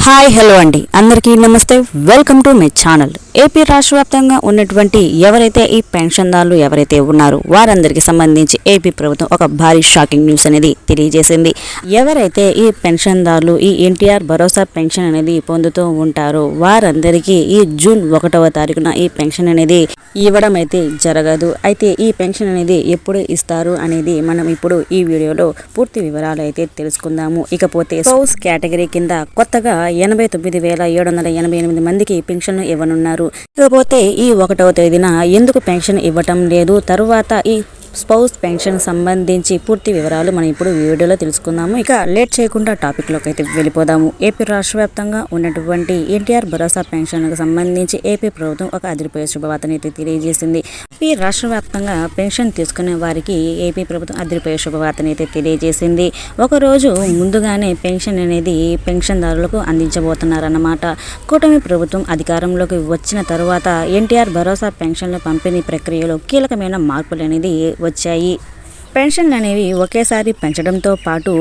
Hi hello అండి, అందరికీ నమస్తే. Welcome to my channel. AP రాష్ట్ర వ్యాప్తంగా ఉన్నటువంటి ఎవరైతే ఈ పెన్షన్దారులు ఎవరైతే ఉన్నారో వారందరికీ సంబంధించి ఏపీ ప్రభుత్వం ఒక భారీ షాకింగ్ న్యూస్ అనేది తెలియజేసింది. ఎవరైతే ఈ పెన్షన్దారులు ఈ ఎన్టీఆర్ భరోసా పెన్షన్ అనేది పొందుతూ ఉంటారో వారందరికీ ఈ జూన్ 1వ తారీఖున ఈ పెన్షన్ అనేది ఇవ్వడం అయితే జరగదు. అయితే ఈ పెన్షన్ అనేది ఎప్పుడు ఇస్తారు అనేది మనం ఇప్పుడు ఈ వీడియోలో పూర్తి వివరాలు అయితే తెలుసుకుందాము. ఇకపోతే స్పౌస్ కేటగిరీ కింద కొత్తగా 89,788 మందికి పెన్షన్ ఇవ్వనున్నారు. ఇకపోతే ఈ 1వ తేదీన ఎందుకు పెన్షన్ ఇవ్వటం లేదు, తరువాత ఈ స్పౌస్ పెన్షన్ సంబంధించి పూర్తి వివరాలు మనం ఇప్పుడు వీడియోలో తెలుసుకుందాము. ఇక లేట్ చేయకుండా టాపిక్లోకి అయితే వెళ్ళిపోదాము. ఏపీ రాష్ట్ర వ్యాప్తంగా ఉన్నటువంటి ఎన్టీఆర్ భరోసా పెన్షన్కు సంబంధించి ఏపీ ప్రభుత్వం ఒక అదిరిపోయే శుభవార్తను అయితే తెలియజేసింది. ఏపీ రాష్ట్ర వ్యాప్తంగా పెన్షన్ తీసుకునే వారికి ఏపీ ప్రభుత్వం అదిరిపోయే శుభవార్తను అయితే తెలియజేసింది. ఒకరోజు ముందుగానే పెన్షన్ అనేది పెన్షన్దారులకు అందించబోతున్నారన్నమాట. కూటమి ప్రభుత్వం అధికారంలోకి వచ్చిన తరువాత ఎన్టీఆర్ భరోసా పెన్షన్ల పంపిణీ ప్రక్రియలో కీలకమైన మార్పులు అనేది వచ్చాయి. పెన్షన్లు అనేవి ఒకేసారి పెంచడంతో పాటు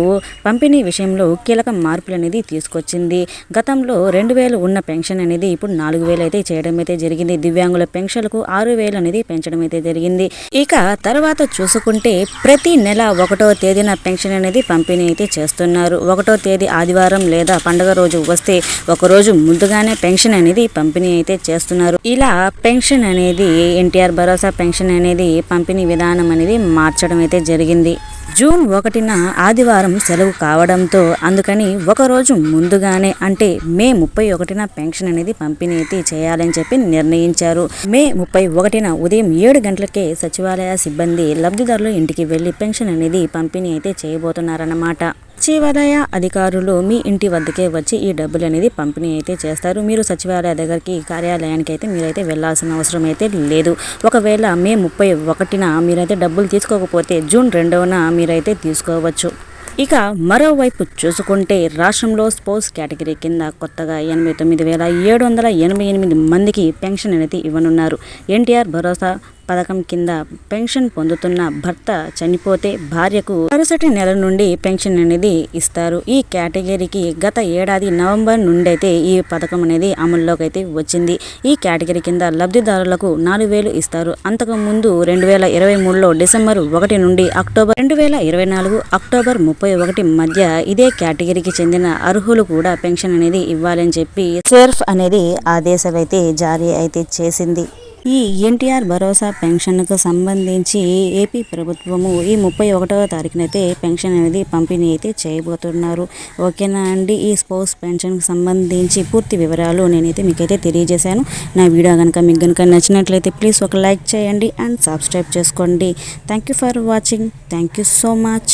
పంపిణీ విషయంలో కీలక మార్పులు అనేది తీసుకొచ్చింది. గతంలో 2,000 ఉన్న పెన్షన్ అనేది ఇప్పుడు 4,000 అయితే చేయడం అయితే జరిగింది. దివ్యాంగుల పెన్షన్లకు 6,000 అనేది పెంచడం అయితే జరిగింది. ఇక తర్వాత చూసుకుంటే ప్రతి నెల 1వ తేదీన పెన్షన్ అనేది పంపిణీ అయితే చేస్తున్నారు. 1వ తేదీ ఆదివారం లేదా పండుగ రోజు వస్తే ఒకరోజు ముందుగానే పెన్షన్ అనేది పంపిణీ అయితే చేస్తున్నారు. ఇలా పెన్షన్ అనేది ఎన్టీఆర్ భరోసా పెన్షన్ అనేది పంపిణీ విధానం అనేది మార్చడం అయితే జరిగింది. జూన్ 1న ఆదివారం సెలవు కావడంతో అందుకని ఒకరోజు ముందుగానే అంటే మే 31న పెన్షన్ అనేది పంపిణీ అయితే చేయాలని చెప్పి నిర్ణయించారు. మే 31న ఉదయం 7 గంటలకే సచివాలయ సిబ్బంది లబ్ధిదారుల ఇంటికి వెళ్లి పెన్షన్ అనేది పంపిణీ అయితే చేయబోతున్నారన్నమాట. సచివాలయ అధికారులు మీ ఇంటి వద్దకే వచ్చి ఈ డబ్బులు అనేది పంపిణీ అయితే చేస్తారు. మీరు సచివాలయ దగ్గరికి కార్యాలయానికి అయితే మీరైతే వెళ్లాల్సిన అవసరం అయితే లేదు. ఒకవేళ మే 31న మీరైతే డబ్బులు తీసుకోకపోతే జూన్ 2న మీరైతే తీసుకోవచ్చు. ఇక మరోవైపు చూసుకుంటే రాష్ట్రంలో స్పౌస్ కేటగిరీ కింద కొత్తగా 89,788 మందికి పెన్షన్ అనేది ఇవ్వనున్నారు. ఎన్టీఆర్ భరోసా పథకం కింద పెన్షన్ పొందుతున్న భర్త చనిపోతే భార్యకు మరుసటి నెల నుండి పెన్షన్ అనేది ఇస్తారు. ఈ కేటగిరీకి గత ఏడాది నవంబర్ నుండి అయితే ఈ పథకం అనేది అమల్లోకి అయితే వచ్చింది. ఈ కేటగిరీ కింద లబ్ధిదారులకు 4,000 ఇస్తారు. అంతకుముందు 2023లో డిసెంబర్ 1 నుండి అక్టోబర్ 2024 అక్టోబర్ 31 మధ్య ఇదే కేటగిరీకి చెందిన అర్హులు కూడా పెన్షన్ అనేది ఇవ్వాలని చెప్పి సెర్ఫ్ అనేది ఆదేశాలు అయితే జారీ అయితే చేసింది. ఈ ఎన్టీఆర్ భరోసా పెన్షన్కు సంబంధించి ఏపీ ప్రభుత్వము ఈ 31వ తారీఖునైతే పెన్షన్ అనేది పంపిణీ అయితే చేయబోతున్నారు. ఓకేనా అండి, ఈ స్పౌస్ పెన్షన్కి సంబంధించి పూర్తి వివరాలు నేనైతే మీకైతే తెలియజేశాను. నా వీడియో మీకు నచ్చినట్లయితే ప్లీజ్ ఒక లైక్ చేయండి అండ్ సబ్స్క్రైబ్ చేసుకోండి. Thank you for watching. Thank you so much.